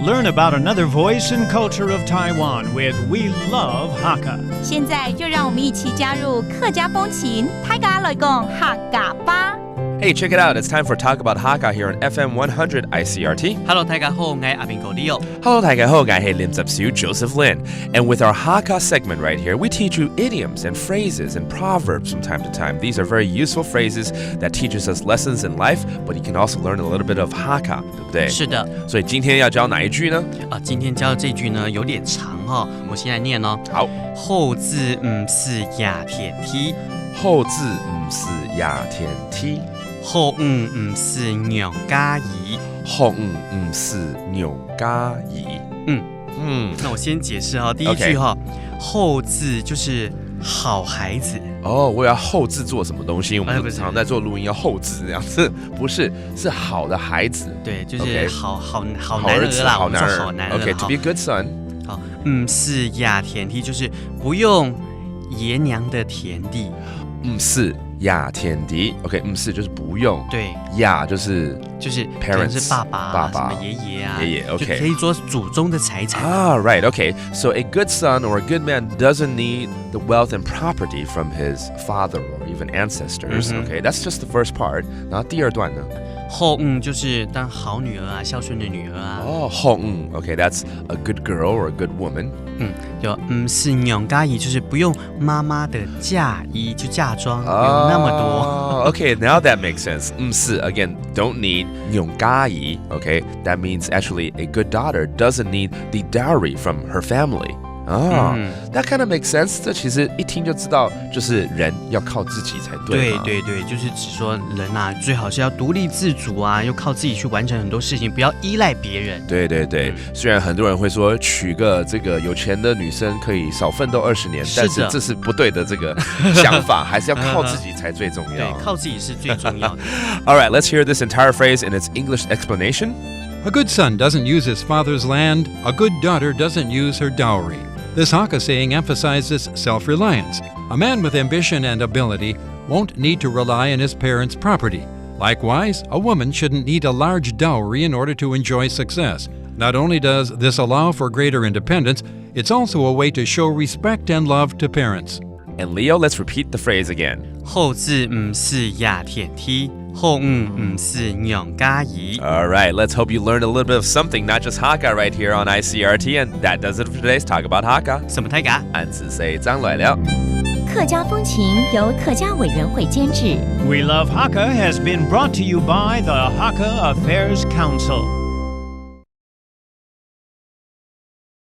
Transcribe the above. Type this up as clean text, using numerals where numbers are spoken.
learn about another voice and culture of Taiwan with We Love Hakka. 现在就让我们一起加入客家风情，大家来讲客家吧。Hey, check it out. It's time for Talk About Hakka here on FM 100 ICRT. Hello， 大家好，我係阿邊個 Leo。Hello, 大家好，我係林執事 Joseph Lin. And with our Hakka segment right here, we teach you idioms and phrases and proverbs from time to time. These are very useful phrases that teaches us lessons in life, but you can also learn a little bit of Hakka, 对不对？是的。所以今天要教哪一句呢？今天教的这句呢有點長哈，我先來念哦。好。後字唔是壓天梯，後字唔是壓天梯。後唔是娘家兒，後唔是娘家兒。那我先解釋哈，第一句哈，後字就是好孩子。我要後字做什麼東西？我們常在做錄音要後字這樣子，不是，是好的孩子。對，就是好男兒啦，我們說好男兒。Okay, to be a good son。好，唔是壓田地，就是不用爺娘的田地。唔是壓田地 ，OK， 唔是就是不用，对，壓就是可能是爸爸什么爷爺，OK， 就可以做祖宗的財產。Right, okay. So a good son or a good man doesn't need the wealth and property from his father or even ancestors. Okay, that's just the first part. 然後第二段呢？後就是當好女兒啊，孝順的女兒啊。後，okay, that's a good girl or a good woman. 就唔是娘家兒，就是不用媽媽的嫁衣，就嫁妝不用那麼多。Okay, now that makes sense. 唔是 again, don't need 娘家兒. Okay, that means actually a good daughter doesn't need the dowry from her family. That kind of makes sense. 这其实一听就知道，就是人要靠自己才对。对，就是指说人啊，最好是要独立自主啊，又靠自己去完成很多事情，不要依赖别人。对，虽然很多人会说娶个这个有钱的女生可以少奋斗20年，但是这是不对的这个想法，还是要靠自己才最重要。对，靠自己是最重要的。All right, let's hear this entire phrase in its English explanation. A good son doesn't use his father's land. A good daughter doesn't use her dowry. This Hakka saying emphasizes self-reliance. A man with ambition and ability won't need to rely on his parents' property. Likewise, a woman shouldn't need a large dowry in order to enjoy success. Not only does this allow for greater independence, it's also a way to show respect and love to parents. And Leo, let's repeat the phrase again. 後字唔是壓天梯，後唔是娘家兒。All right, let's hope you learned a little bit of something, not just Hakka right here on ICRT. And that does it for today's Talk About Hakka. 什麼大家？俺只係張來了。客家風情由客家委員會監製。We Love Hakka has been brought to you by the Hakka Affairs Council.